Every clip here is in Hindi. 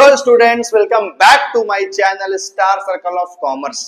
All students, welcome back to my channel star circle of commerce.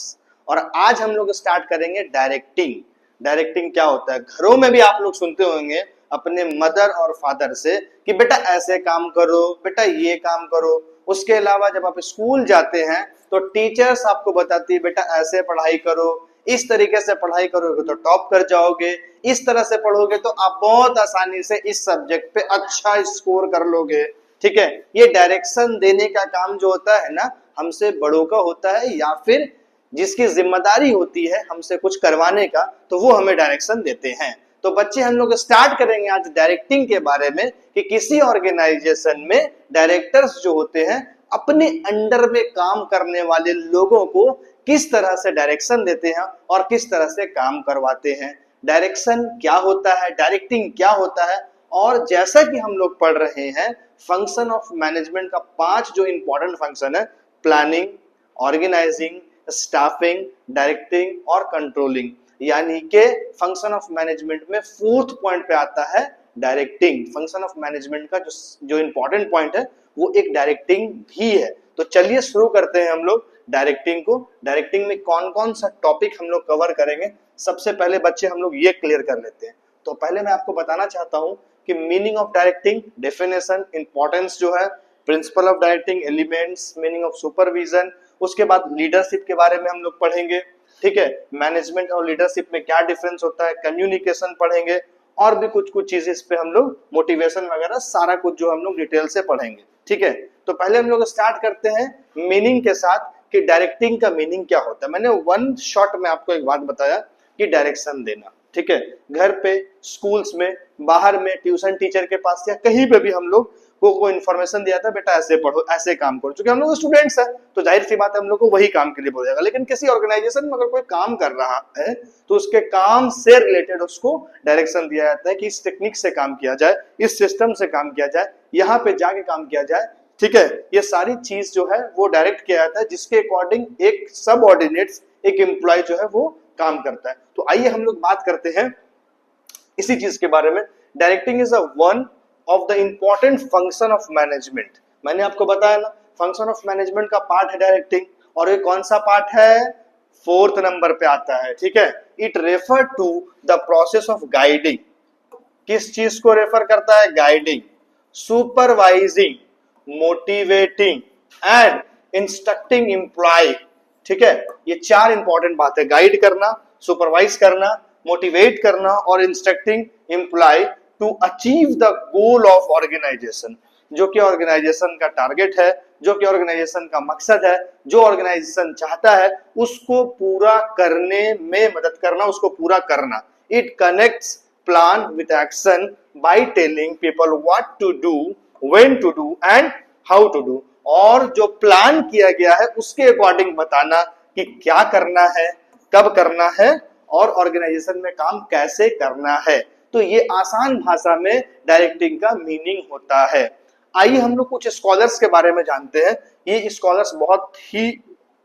और आज हम लोग स्टार्ट करेंगे डायरेक्टिंग। डायरेक्टिंग क्या होता है? घरों में भी आप लोग सुनते होंगे अपने मदर और फादर से कि बेटा ऐसे काम करो, बेटा ये काम करो। उसके अलावा जब आप स्कूल जाते हैं तो टीचर्स आपको बताती है बेटा ऐसे पढ़ाई करो, इस तरीके से पढ़ाई करोगे तो टॉप कर जाओगे, इस तरह से पढ़ोगे तो आप बहुत आसानी से इस सब्जेक्ट पे अच्छा स्कोर कर लोगे। ठीक है, ये डायरेक्शन देने का काम जो होता है ना, हमसे बड़ों का होता है या फिर जिसकी जिम्मेदारी होती है हमसे कुछ करवाने का, तो वो हमें डायरेक्शन देते हैं। तो बच्चे हम लोग स्टार्ट करेंगे आज डायरेक्टिंग के बारे में कि किसी ऑर्गेनाइजेशन में डायरेक्टर्स जो होते हैं अपने अंडर में काम करने वाले लोगों को किस तरह से डायरेक्शन देते हैं और किस तरह से काम करवाते हैं। डायरेक्शन क्या होता है, डायरेक्टिंग क्या होता है, और जैसा कि हम लोग पढ़ रहे हैं फंक्शन ऑफ मैनेजमेंट का 5 जो इंपॉर्टेंट फंक्शन है, प्लानिंग, ऑर्गेनाइजिंग, स्टाफिंग, डायरेक्टिंग और कंट्रोलिंग, यानी कि फंक्शन ऑफ मैनेजमेंट में 4th पॉइंट पे आता है डायरेक्टिंग। फंक्शन ऑफ मैनेजमेंट का जो इंपॉर्टेंट पॉइंट है वो एक डायरेक्टिंग भी है। तो चलिए शुरू करते हैं हम लोग डायरेक्टिंग को। डायरेक्टिंग में कौन कौन सा टॉपिक हम लोग कवर करेंगे, सबसे पहले बच्चे हम लोग ये क्लियर कर लेते हैं। तो पहले मैं आपको बताना चाहता हूं कि meaning of directing, definition, importance जो है, principle of directing, elements, meaning of supervision, उसके बाद लीडरशिप के बारे में हम लोग पढ़ेंगे। ठीक है, मैनेजमेंट और लीडरशिप में क्या डिफरेंस होता है, कम्युनिकेशन पढ़ेंगे और भी कुछ चीजें इस पे हम लोग मोटिवेशन वगैरह सारा कुछ जो हम लोग डिटेल से पढ़ेंगे। ठीक है, तो पहले हम लोग स्टार्ट करते हैं मीनिंग के साथ कि डायरेक्टिंग का मीनिंग क्या होता है। मैंने वन शॉट में आपको एक बात बताया कि डायरेक्शन देना। ठीक है, घर पे, स्कूल्स में, बाहर में, ट्यूशन टीचर के पास या कहीं पे भी हम लोग को इन्फॉर्मेशन दिया था बेटा ऐसे पढ़ो, ऐसे काम करो। क्योंकि हम लोग स्टूडेंट्स हैं तो जाहिर सी बात है हम लोग को वही काम के लिए बोला जाएगा। लेकिन किसी ऑर्गेनाइजेशन में अगर कोई काम कर रहा है तो उसके काम से रिलेटेड उसको डायरेक्शन दिया जाता है कि इस टेक्निक से काम किया जाए, इस सिस्टम से काम किया जाए, यहाँ पे जाके काम किया जाए। ठीक है, ये सारी चीज जो है वो डायरेक्ट किया जाता है, जिसके अकॉर्डिंग एक सब ऑर्डिनेट्स, एक एम्प्लॉय जो है वो काम करता है। तो आइए हम लोग बात करते हैं इसी चीज के बारे में। Directing is a one of the important function of management. मैंने आपको बताया ना, फंक्शन ऑफ मैनेजमेंट का पार्ट है डायरेक्टिंग, और ये कौन सा पार्ट है? 4th नंबर पे आता है। ठीक है, it refer to the process of guiding. किस चीज को रेफर करता है? Guiding, supervising, motivating and instructing employ. ठीक है, ये 4 इंपॉर्टेंट बात है, गाइड करना, सुपरवाइज करना, मोटिवेट करना और instructing employ to achieve the goal of organization. जो कि ऑर्गेनाइजेशन का टारगेट है, जो कि ऑर्गेनाइजेशन का मकसद है, जो ऑर्गेनाइजेशन चाहता है उसको पूरा करने में मदद करना, उसको पूरा करना। It connects plan with action by telling people what to do, when to do and how to do. और जो प्लान किया गया है उसके अकॉर्डिंग बताना कि क्या करना है, कब करना है और ऑर्गेनाइजेशन में काम कैसे करना है। तो ये आसान भाषा में डायरेक्टिंग का मीनिंग होता है। आइए हम लोग कुछ स्कॉलर्स के बारे में जानते हैं। ये स्कॉलर्स बहुत ही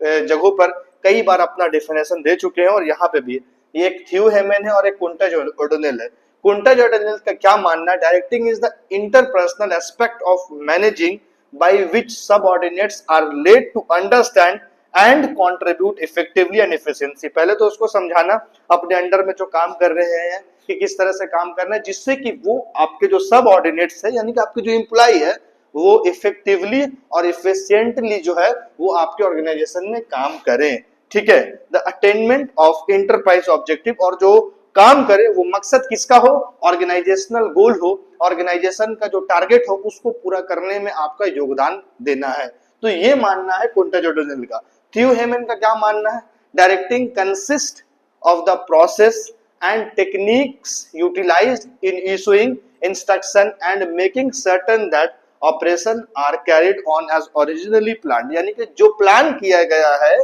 जगहों पर कई बार अपना डेफिनेशन दे चुके हैं और यहाँ पे भी। ये एक थ्यू हेमन है और एक कुंटज ओडोनेल है। कुंटज ओडोनेल का क्या मानना है? Directing is the interpersonal aspect of managing by which subordinates are led to understand and contribute effectively and efficiently। पहले तो उसको समझाना अपने अंडर में जो काम कर रहे हैं कि किस तरह से काम करना है, जिससे कि वो आपके जो सब ऑर्डिनेट्स है यानी कि आपके जो एम्प्लॉय है वो इफेक्टिवली और इफिशिएंटली जो है वो आपके ऑर्गेनाइजेशन में काम करें। ठीक है, the attainment of enterprise objective, और जो काम करे वो मकसद किसका हो? ऑर्गेनाइजेशनल गोल हो, ऑर्गेनाइजेशन का जो टारगेट हो उसको पूरा करने में आपका योगदान देना है। तो ये मानना है कुंटज ओडोनेल का। थ्यू हेमन का क्या मानना है? Directing consist of the process and techniques utilized in issuing instruction and making certain that operation are carried on as originally plan. यानी कि जो प्लान किया गया है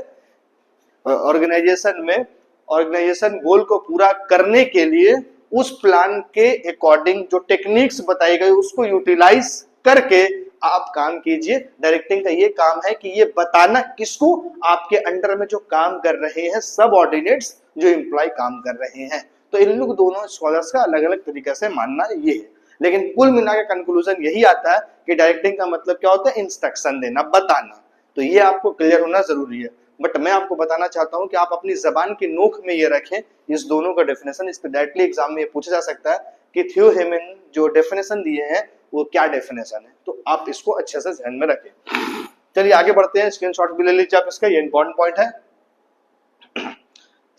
ऑर्गेनाइजेशन में, ऑर्गेनाइजेशन गोल को पूरा करने के लिए उस प्लान के अकॉर्डिंग जो टेक्निक्स बताई गई उसको यूटिलाइज करके आप काम कीजिए। डायरेक्टिंग का ये काम है कि ये बताना किसको? आपके अंडर में जो काम कर रहे हैं सब ऑर्डिनेट्स, जो एम्प्लॉय काम कर रहे हैं। तो इन लोग दोनों स्कॉलर्स का अलग अलग तरीके से मानना ये है। लेकिन कुल मिला के कंक्लूजन यही आता है कि डायरेक्टिंग का मतलब क्या होता है, इंस्ट्रक्शन देना, बताना। तो ये आपको क्लियर होना जरूरी है। बट मैं आपको बताना चाहता हूं कि आप अपनी जबान की नोक में ये रखें इस दोनों का डेफिनेशन। इस पर डायरेक्टली एग्जाम में ये पूछा जा सकता है कि थियो हेमन जो डेफिनेशन दिए हैं वो क्या डेफिनेशन है, तो आप इसको अच्छे से ध्यान में रखें। चलिए आगे बढ़ते हैं, स्क्रीनशॉट भी ले लीजिए आप इसका, ये इंपॉर्टेंट पॉइंट है।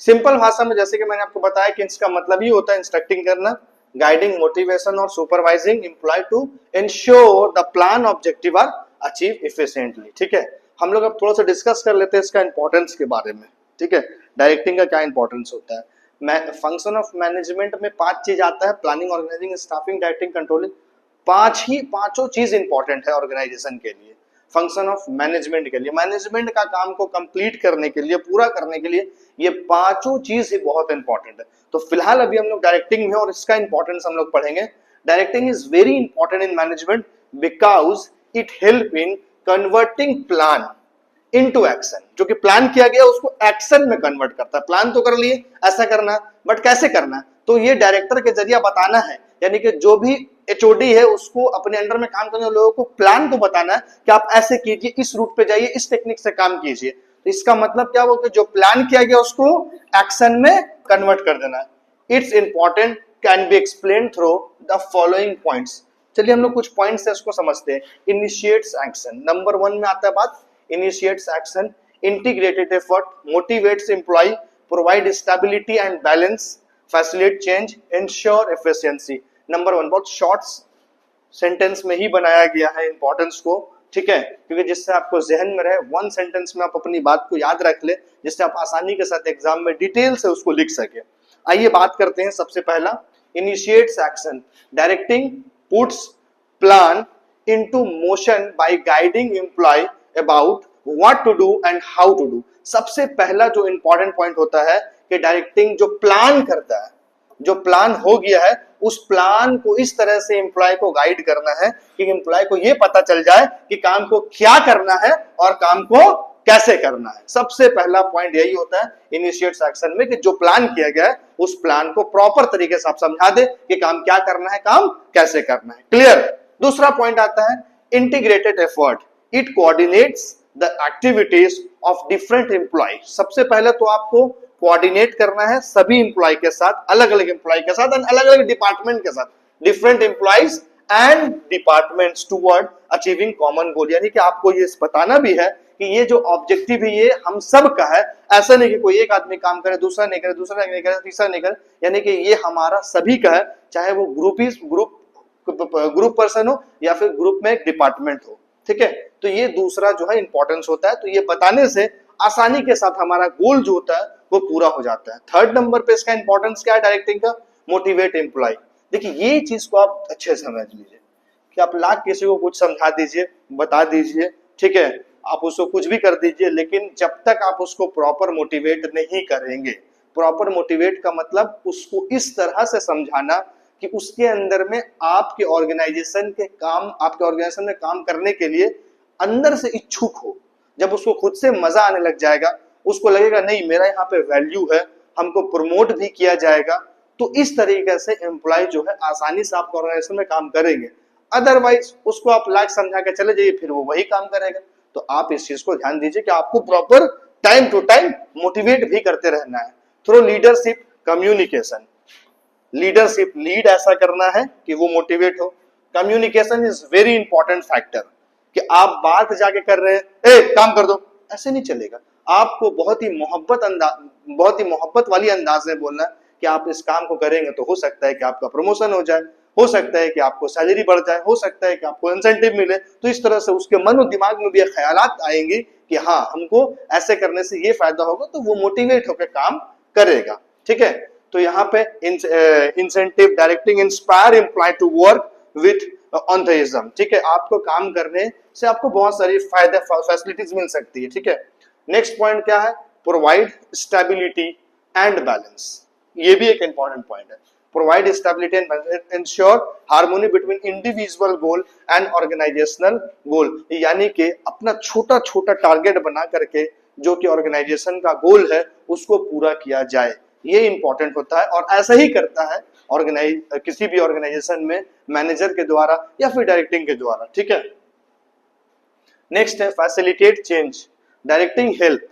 सिंपल भाषा में जैसे कि मैंने आपको बताया कि इसका मतलब ही होता है इंस्ट्रक्टिंग करना, गाइडिंग, मोटिवेशन और supervising employ to ensure the plan objective are achieve efficiently. ठीक है, हम लोग अब थोड़ा सा डिस्कस कर लेते हैं इसका इंपॉर्टेंस के बारे में। ठीक है, डायरेक्टिंग का क्या इंपॉर्टेंस होता है। फंक्शन ऑफ मैनेजमेंट में 5 चीज आता है, planning, organizing, staffing, directing, controlling. पांचों चीज इंपॉर्टेंट है ऑर्गेनाइजेशन के लिए, फंक्शन ऑफ मैनेजमेंट के लिए, मैनेजमेंट का काम को कंप्लीट करने के लिए, पूरा करने के लिए ये पांचों चीज ही बहुत इंपॉर्टेंट है। तो फिलहाल अभी हम लोग डायरेक्टिंग में और इसका इंपॉर्टेंस हम लोग पढ़ेंगे। Directing is very important in management because it help in converting plan into action. जो कि प्लान किया गया उसको एक्शन में कन्वर्ट करता है। प्लान तो कर लिए ऐसा करना, बट कैसे करना, तो ये डायरेक्टर के जरिए बताना है। यानी कि जो भी एचओडी है उसको अपने अंडर में काम करने वाले लोगों को प्लान तो बताना है कि आप ऐसे कीजिए, इस रूट पे जाइए, इस टेक्निक से काम कीजिए। तो इसका मतलब क्या हो कि जो प्लान किया गया उसको एक्शन में कन्वर्ट कर देना है। It's important can be explain through the following points. चलिए हम लोग कुछ पॉइंट्स है उसको समझते हैं। इनिशिएट्स एक्शन, नंबर 1 में आता है बात initiates action, integrated effort, motivates employ, provide stability and balance, facilitate change, ensure efficiency. Number 1 बहुत शॉर्ट सेंटेंस में ही बनाया गया है इंपॉर्टेंस को। ठीक है, क्योंकि जिससे आपको जहन में रहे, 1 सेंटेंस में आप अपनी बात को याद रख ले, जिससे आप आसानी के साथ एग्जाम में डिटेल से उसको लिख सके। आइए बात करते हैं सबसे पहला initiates action. Directing puts plan into motion by guiding employ about what to do and how to do. सबसे पहला जो इंपॉर्टेंट पॉइंट होता है कि डायरेक्टिंग जो प्लान करता है, जो प्लान हो गया है उस प्लान को इस तरह से एम्प्लॉय को गाइड करना है कि एम्प्लॉय को यह पता चल जाए कि काम को क्या करना है और काम को कैसे करना है। सबसे पहला पॉइंट यही होता है इनिशिएट्स एक्शन में कि जो प्लान किया गया है उस प्लान को प्रॉपर तरीके से आप समझा दे कि काम क्या करना है, काम कैसे करना है। क्लियर। दूसरा पॉइंट आता है integrated effort, it coordinates the activities of different employ. सबसे पहले तो आपको कोऑर्डिनेट करना है सभी एम्प्लॉय के साथ, अलग अलग एम्प्लॉय के साथ, अलग अलग डिपार्टमेंट के साथ, different employees and departments toward achieving common goal. यानी कि आपको ये बताना भी है कि ये जो ऑब्जेक्टिव है ये हम सब का है। ऐसा नहीं कि कोई एक आदमी काम करे, दूसरा नहीं करे, दूसरा नहीं करे, तीसरा नहीं करे, यानी कि ये हमारा सभी का है, चाहे वो ग्रुप पर्सन हो या फिर ग्रुप में एक डिपार्टमेंट हो। ठीक है, तो ये दूसरा जो है इंपॉर्टेंस होता है। तो ये बताने से आसानी के साथ हमारा गोल जो होता है वो पूरा हो जाता है। थर्ड नंबर पे इसका इंपॉर्टेंस क्या है डायरेक्टिंग का, मोटिवेट एम्प्लॉय। देखिए ये चीज को आप अच्छे से समझ लीजिए कि आप लाख किसी को कुछ समझा दीजिए, बता दीजिए, ठीक है, आप उसको कुछ भी कर दीजिए, लेकिन जब तक आप उसको प्रॉपर मोटिवेट नहीं करेंगे, प्रॉपर मोटिवेट का मतलब उसको इस तरह से समझाना कि उसके अंदर में आपके ऑर्गेनाइजेशन के काम, आपके ऑर्गेनाइजेशन में काम करने के लिए अंदर से इच्छुक हो। जब उसको खुद से मजा आने लग जाएगा, उसको लगेगा नहीं मेरा यहाँ पे वैल्यू है, हमको प्रमोट भी किया जाएगा, तो इस तरीके से एम्प्लॉय जो है आसानी से आपके ऑर्गेनाइजेशन में काम करेंगे। अदरवाइज उसको आप लाख समझा के चले जाइए, फिर वो वही काम करेगा। तो आप इस चीज को ध्यान दीजिए कि आपको proper time to time motivate भी करते रहना है through leadership communication. Leadership, lead ऐसा करना है कि वो मोटिवेट हो। Communication is very important factor कि आप बात जाके कर रहे हैं, ए काम कर दो, ऐसे नहीं चलेगा। आपको बहुत ही मोहब्बत वाली अंदाज में बोलना है कि आप इस काम को करेंगे तो हो सकता है कि आपका प्रमोशन हो जाए, हो सकता है कि आपको सैलरी बढ़ जाए, हो सकता है कि आपको इंसेंटिव मिले। तो इस तरह से उसके मन और दिमाग में भी ख्यालात आएंगे कि हाँ हमको ऐसे करने से ये फायदा होगा, तो वो मोटिवेट होकर काम करेगा। ठीक है, तो यहाँ पे incentive directing inspire employ to work with enthusiasm. ठीक है, आपको काम करने से आपको बहुत सारी फायदे फैसिलिटीज मिल सकती है। ठीक है, नेक्स्ट पॉइंट क्या है, प्रोवाइड स्टेबिलिटी एंड बैलेंस। ये भी एक इंपॉर्टेंट पॉइंट है। Provide stability and ensure harmony between individual goal and organisational goal. यानी कि अपना छोटा छोटा टारगेट बना करके जो कि ऑर्गेनाइजेशन का गोल है उसको पूरा किया जाए, ये इंपॉर्टेंट होता है। और ऐसा ही करता है किसी भी ऑर्गेनाइजेशन में मैनेजर के द्वारा या फिर डायरेक्टिंग के द्वारा, ठीक है। नेक्स्ट है facilitate change, directing help.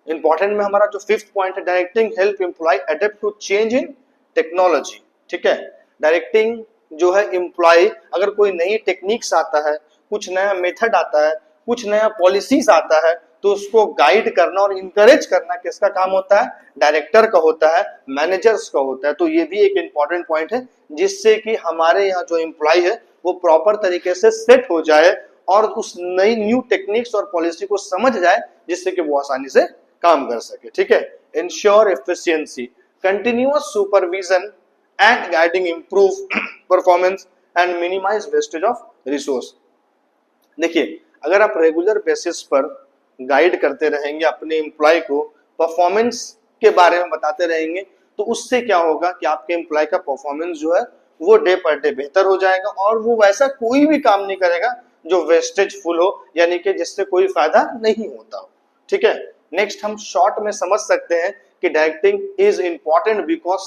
Important में हमारा जो फिफ्थ पॉइंट है, directing help employ adapt to change in technology, ठीक है। डायरेक्टिंग जो है एम्प्लॉय अगर कोई नई टेक्निक्स आता है, कुछ नया मेथड आता है, कुछ नया पॉलिसीज आता है, तो उसको गाइड करना और इंकरेज करना किसका काम होता है, डायरेक्टर का होता है, मैनेजर्स का होता है। तो ये भी एक इंपॉर्टेंट पॉइंट है जिससे कि हमारे यहाँ जो एम्प्लॉय है वो प्रॉपर तरीके से सेट हो जाए और उस नई न्यू टेक्निक्स और पॉलिसी को समझ जाए जिससे कि वो आसानी से काम कर सके, ठीक है। Ensure efficiency, continuous supervision and guiding improve performance and minimize wastage of resource. देखिए अगर आप रेगुलर बेसिस पर गाइड करते रहेंगे अपने एम्प्लॉय को, परफॉर्मेंस के बारे में बताते रहेंगे, तो उससे क्या होगा कि आपके एम्प्लॉय का परफॉर्मेंस जो है वो डे पर डे बेहतर हो जाएगा और वो वैसा कोई भी काम नहीं करेगा जो वेस्टेज फुल हो, यानी कि जिससे कोई फायदा नहीं होता हो, ठीक है। नेक्स्ट हम शॉर्ट में समझ सकते हैं कि directing is important because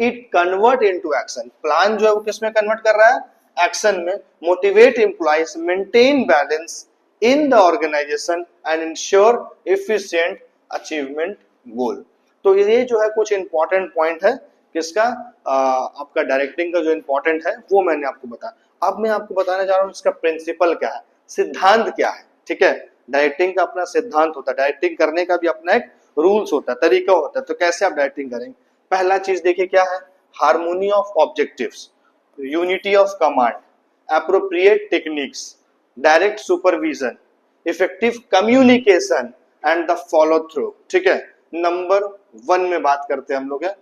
it convert into action. Plan जो है वो किसमें कन्वर्ट कर रहा है, एक्शन में। Motivate employees, maintain balance in the organisation and ensure efficient achievement goal. तो ये जो है कुछ इंपॉर्टेंट पॉइंट है किसका, आपका डायरेक्टिंग का जो इंपॉर्टेंट है वो मैंने आपको बताया। अब मैं आपको बताने जा रहा हूँ इसका प्रिंसिपल क्या है, सिद्धांत क्या है, ठीक है। डायरेक्टिंग का अपना सिद्धांत होता है, डायरेक्टिंग करने का भी अपना एक रूल्स होता है, तरीका होता है। तो कैसे आप डायरेक्टिंग करेंगे, पहला चीज देखिए क्या है, harmony of objectives, unity of command, appropriate techniques, direct supervision, effective communication and the follow through, ठीक है। नंबर 1 में बात करते हैं हम लोग है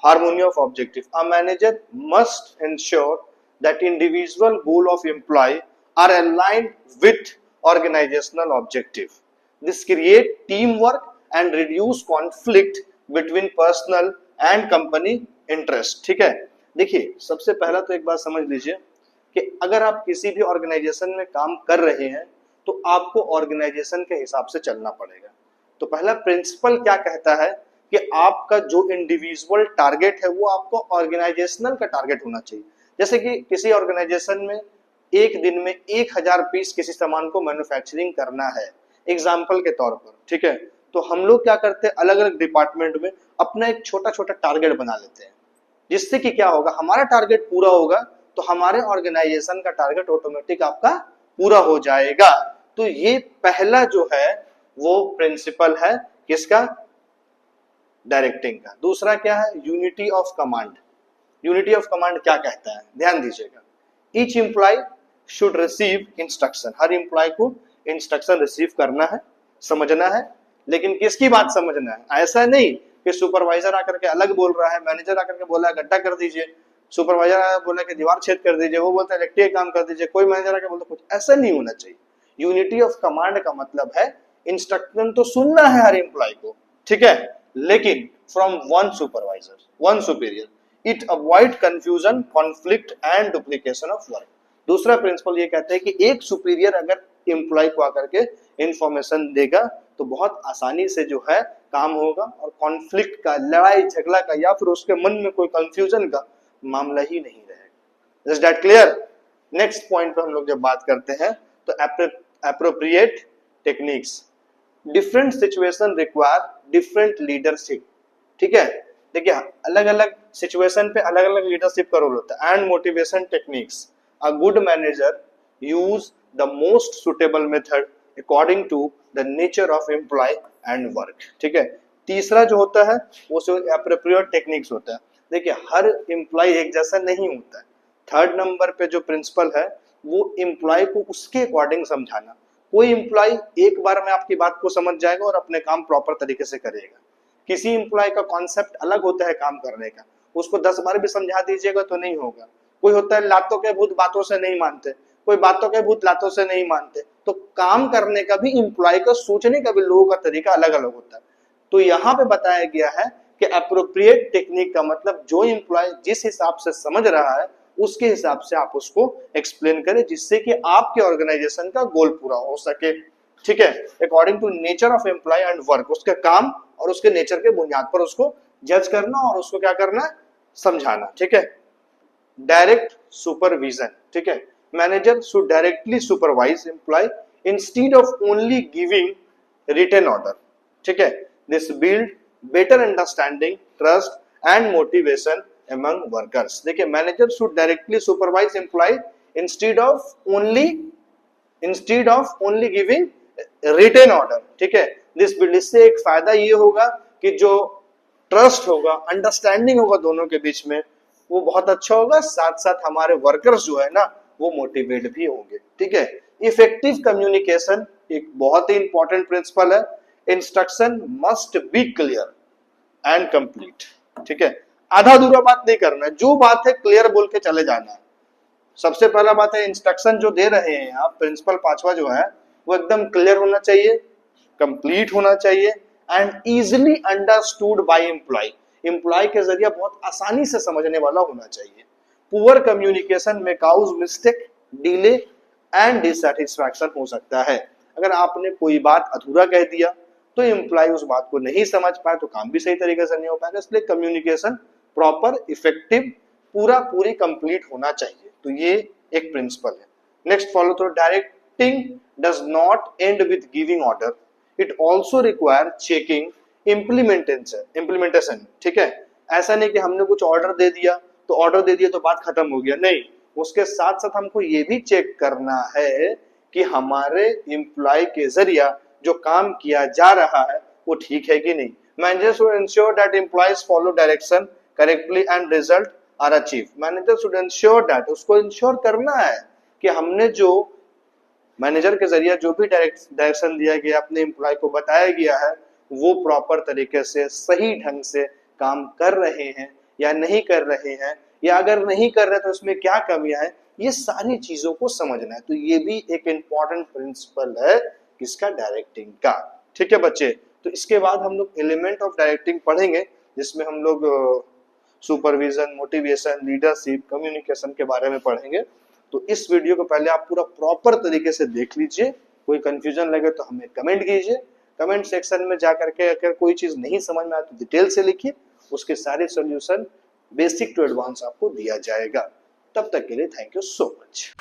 harmony of objective. A manager must ensure that individual goal of employee are aligned with organizational objective. This create teamwork and reduce conflict between personal and company interest, ठीक है। देखिए सबसे पहला तो एक बात समझ लीजिए कि अगर आप किसी भी ऑर्गेनाइजेशन में काम कर रहे हैं तो आपको ऑर्गेनाइजेशन के हिसाब से चलना पड़ेगा। तो पहला प्रिंसिपल क्या कहता है कि आपका जो इंडिविजुअल टारगेट है वो आपको ऑर्गेनाइजेशनल का टारगेट होना चाहिए। जैसे कि किसी ऑर्गेनाइजेशन में एक दिन में 1000 पीस किसी सामान को मैन्युफैक्चरिंग करना है एग्जाम्पल के तौर पर, ठीक है। तो हम लोग क्या करते हैं, अलग अलग डिपार्टमेंट में अपना एक छोटा छोटा टारगेट बना लेते हैं, जिससे कि क्या होगा, हमारा टारगेट पूरा होगा तो हमारे ऑर्गेनाइजेशन का टारगेट ऑटोमेटिक आपका पूरा हो जाएगा। तो ये पहला जो है वो प्रिंसिपल है किसका, डायरेक्टिंग का। दूसरा क्या है, unity of command. Unity of command क्या कहता है, ध्यान दीजिएगा। Each employ should receive instruction, हर एम्प्लॉय को इंस्ट्रक्शन रिसीव करना है, समझना है। लेकिन किसकी बात समझना है, ऐसा नहीं कि सुपरवाइजर आकर के अलग बोल रहा है, मैनेजर आकर के बोला गड्ढा कर दीजिए, सुपरवाइजर आया बोला कि दीवार छेद कर दीजिए, वो बोलता है इलेक्ट्रिक काम कर दीजिए, कोई मैनेजर आकर बोलता कुछ, ऐसा नहीं होना चाहिए। यूनिटी ऑफ कमांड का मतलब है इंस्ट्रक्शन तो सुनना है हर एम्प्लॉय को, ठीक है, लेकिन from one supervisor, one superior. It avoid confusion, conflict and duplication of work. दूसरा प्रिंसिपल ये कहते हैं कि एक सुपीरियर अगर एम्प्लॉय को आकर के इंफॉर्मेशन देगा तो बहुत आसानी से जो है काम होगा और कॉन्फ्लिक्ट का, लड़ाई झगड़ा का या फिर उसके मन में कोई कंफ्यूजन का मामला ही नहीं रहेगा। Is that clear. Next point पे हम लोग जब बात करते हैं तो appropriate techniques. Different situation require different leadership, ठीक है। देखिए अलग अलग सिचुएशन पे अलग अलग लीडरशिप का रोल होता है। And motivation techniques, a good manager use the most suitable method according to the nature of employ and work, ठीक है। तीसरा जो होता है वो एप्रोप्रिएट टेक्निक्स होता है। देखिए हर एम्प्लॉय एक जैसा नहीं होता है। थर्ड नंबर पे जो प्रिंसिपल है वो एम्प्लॉय को उसके अकॉर्डिंग समझाना। कोई एम्प्लॉय एक बार में आपकी बात को समझ जाएगा और अपने काम प्रॉपर तरीके से करेगा। किसी एम्प्लॉय का कॉन्सेप्ट अलग होता है काम करने का, उसको 10 बार भी समझा दीजिएगा तो नहीं होगा। कोई होता है लातों के भूत बातों से नहीं मानते, कोई बातों के भूत लातों से नहीं मानते। तो काम करने का भी एम्प्लॉय का, सोचने का भी लोगों का तरीका अलग अलग होता है। तो यहाँ पे बताया गया है कि अप्रोप्रिएट टेक्निक का मतलब जो एम्प्लॉय जिस हिसाब से समझ रहा है उसके हिसाब से आप उसको एक्सप्लेन करें, जिससे कि आपके ऑर्गेनाइजेशन का गोल पूरा हो सके, ठीक है। According to nature of employ and work, उसके काम और उसके नेचर के बुनियाद पर उसको जज करना और उसको क्या करना है, समझाना, ठीक है। डायरेक्ट सुपरविजन, ठीक है, manager should directly supervise employ instead of only giving written order, ठीक है। This build better understanding, trust and motivation among workers. देखिए, manager should directly supervise employ instead of only giving written order, ठीक है। दिस बिल्ड, इससे एक फायदा ये होगा कि जो ट्रस्ट होगा, अंडरस्टैंडिंग होगा दोनों के बीच में, वो बहुत अच्छा होगा। साथ साथ हमारे वर्कर्स जो है ना, वो मोटिवेट भी होंगे, ठीक है। इफेक्टिव कम्युनिकेशन एक बहुत ही इंपॉर्टेंट प्रिंसिपल है। Instruction must be clear and complete, ठीक है। आधा अधूरा बात नहीं करना है, जो बात है क्लियर बोल के चले जाना है। सबसे पहला बात है, इंस्ट्रक्शन जो दे रहे हैं आप, प्रिंसिपल पांचवा जो है, वो एकदम क्लियर होना चाहिए, कंप्लीट होना चाहिए and easily understood by employ के जरिए बहुत आसानी से समझने वाला होना चाहिए। पुअर कम्युनिकेशन में causes mistake, delay and dissatisfaction हो सकता है। अगर आपने कोई बात अधूरा कह दिया तो एम्प्लॉय उस बात को नहीं समझ पाए तो काम भी सही तरीके से नहीं हो पाएगा। इसलिए कम्युनिकेशन प्रॉपर, इफेक्टिव, पूरी कंप्लीट होना चाहिए। तो ये एक प्रिंसिपल है। Next follow through, directing does not and with giving order, it also require checking implementation, ठीक है। ऐसा नहीं कि हमने कुछ ऑर्डर दे दिया तो बात खत्म हो गया, नहीं, उसके साथ साथ हमको ये भी चेक करना है कि हमारे एम्प्लॉय के जरिया जो काम किया जा रहा है वो ठीक है कि नहीं। Manager should ensure that employees follow direction correctly and result are achieve. Manager should ensure that, उसको इंश्योर करना है कि हमने जो मैनेजर के जरिए जो भी डायरेक्शन दिया गया, अपने एम्प्लॉय को बताया गया है, वो प्रॉपर तरीके से, सही ढंग से काम कर रहे हैं या नहीं कर रहे हैं, या अगर नहीं कर रहे तो इसमें क्या कमियां हैं, ये सारी चीजों को समझना है। तो ये भी एक इंपॉर्टेंट प्रिंसिपल है किसका, डायरेक्टिंग का, ठीक है बच्चे। तो इसके बाद हम लोग एलिमेंट ऑफ डायरेक्टिंग पढ़ेंगे, जिसमें हम लोग सुपरविजन, मोटिवेशन, लीडरशिप, कम्युनिकेशन के बारे में पढ़ेंगे। तो इस वीडियो को पहले आप पूरा प्रॉपर तरीके से देख लीजिए। कोई कंफ्यूजन लगे तो हमें कमेंट कीजिए, कमेंट सेक्शन में जाकर के अगर कोई चीज नहीं समझ में आए तो डिटेल से लिखिए, उसके सारे सॉल्यूशन बेसिक टू एडवांस आपको दिया जाएगा। तब तक के लिए थैंक यू सो मच।